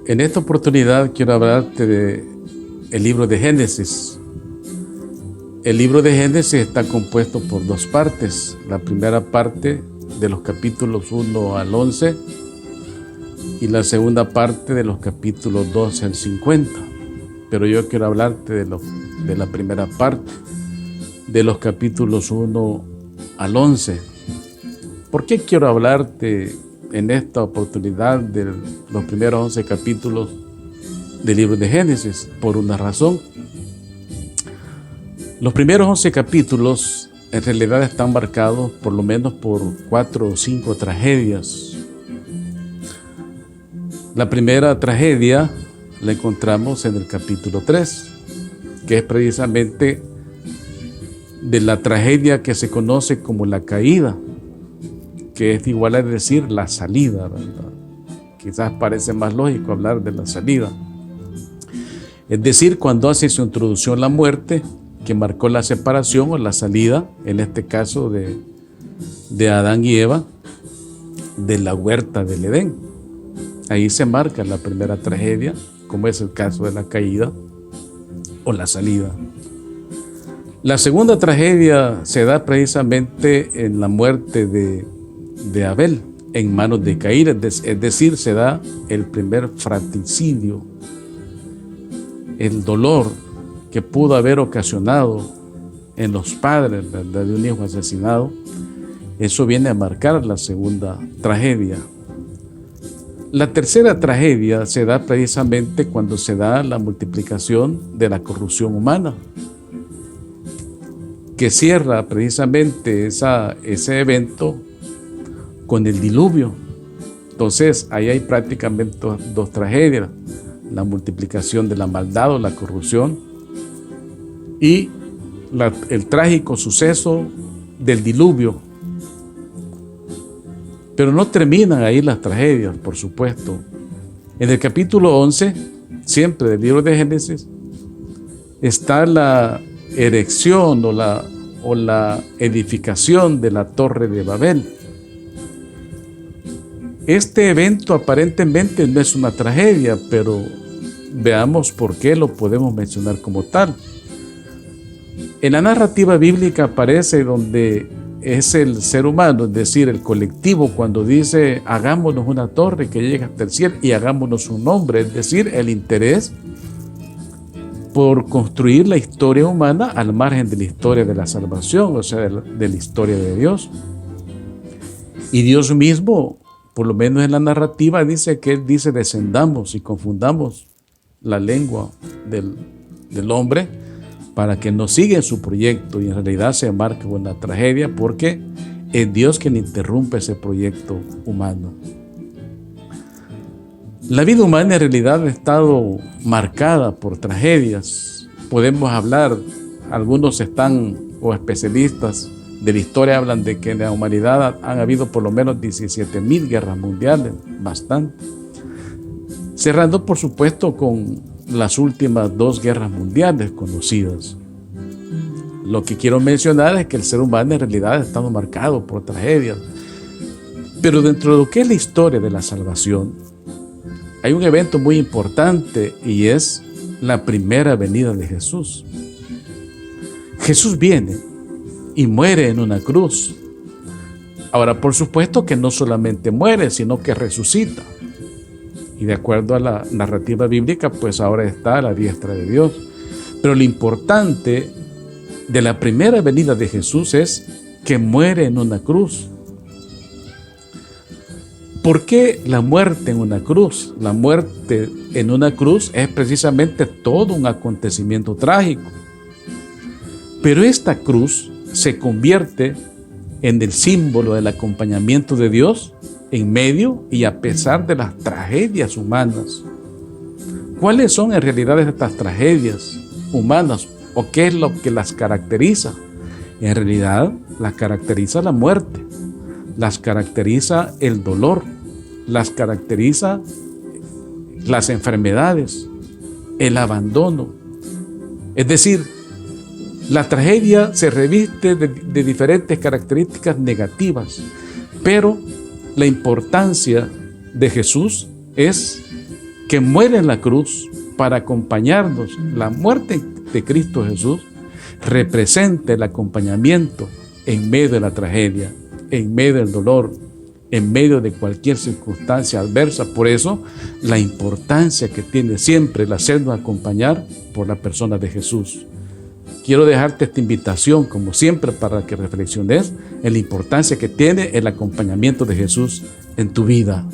En esta oportunidad quiero hablarte del libro de Génesis. El libro de Génesis está compuesto por dos partes. La primera parte de los capítulos 1 al 11 y la segunda parte de los capítulos 12 al 50. Pero yo quiero hablarte de la primera parte, de los capítulos 1 al 11. ¿Por qué quiero hablarte en esta oportunidad de los primeros 11 capítulos del libro de Génesis? Por una razón. Los primeros 11 capítulos en realidad están marcados por lo menos por 4 o 5 tragedias. La primera tragedia la encontramos en el capítulo 3, que es precisamente de la tragedia que se conoce como la caída, que es igual a decir la salida, ¿verdad? Quizás parece más lógico hablar de la salida. Es decir, cuando hace su introducción la muerte, que marcó la separación o la salida, en este caso de Adán y Eva, de la huerta del Edén. Ahí se marca la primera tragedia, como es el caso de la caída o la salida. La segunda tragedia se da precisamente en la muerte de Abel en manos de Caín, es decir, se da el primer fratricidio, el dolor que pudo haber ocasionado en los padres, ¿verdad?, de un hijo asesinado. Eso viene a marcar la segunda tragedia. La tercera tragedia se da precisamente cuando se da la multiplicación de la corrupción humana, que cierra precisamente ese evento con el diluvio. Entonces, ahí hay prácticamente dos tragedias: la multiplicación de la maldad o la corrupción y el trágico suceso del diluvio. Pero no terminan ahí las tragedias, por supuesto. En el capítulo 11, siempre del libro de Génesis, está la erección o la edificación de la Torre de Babel. Este evento aparentemente no es una tragedia, pero veamos por qué lo podemos mencionar como tal. En la narrativa bíblica aparece donde es el ser humano, es decir, el colectivo, cuando dice hagámonos una torre que llegue hasta el cielo y hagámonos un nombre, es decir, el interés por construir la historia humana al margen de la historia de la salvación, o sea, de la historia de Dios. Y Dios mismo, por lo menos en la narrativa, dice que Él dice descendamos y confundamos la lengua del hombre para que no siga en su proyecto, y en realidad se marca una tragedia porque es Dios quien interrumpe ese proyecto humano. La vida humana en realidad ha estado marcada por tragedias. Podemos hablar, algunos o especialistas de la historia hablan de que en la humanidad han habido por lo menos 17,000 guerras mundiales, bastante. Cerrando, por supuesto, con las últimas 2 guerras mundiales conocidas. Lo que quiero mencionar es que el ser humano en realidad ha estado marcado por tragedias. Pero dentro de lo que es la historia de la salvación, hay un evento muy importante y es la primera venida de Jesús. Jesús viene y muere en una cruz. Ahora, por supuesto que no solamente muere, sino que resucita. Y de acuerdo a la narrativa bíblica, pues ahora está a la diestra de Dios. Pero lo importante de la primera venida de Jesús es que muere en una cruz. ¿Por qué la muerte en una cruz? La muerte en una cruz es precisamente todo un acontecimiento trágico. Pero esta cruz se convierte en el símbolo del acompañamiento de Dios en medio y a pesar de las tragedias humanas. ¿Cuáles son en realidad estas tragedias humanas o qué es lo que las caracteriza? En realidad las caracteriza la muerte, las caracteriza el dolor, las caracteriza las enfermedades, el abandono. Es decir, la tragedia se reviste de diferentes características negativas, pero la importancia de Jesús es que muere en la cruz para acompañarnos. La muerte de Cristo Jesús representa el acompañamiento en medio de la tragedia, en medio del dolor, en medio de cualquier circunstancia adversa. Por eso, la importancia que tiene siempre el hacernos acompañar por la persona de Jesús. Quiero dejarte esta invitación, como siempre, para que reflexiones en la importancia que tiene el acompañamiento de Jesús en tu vida.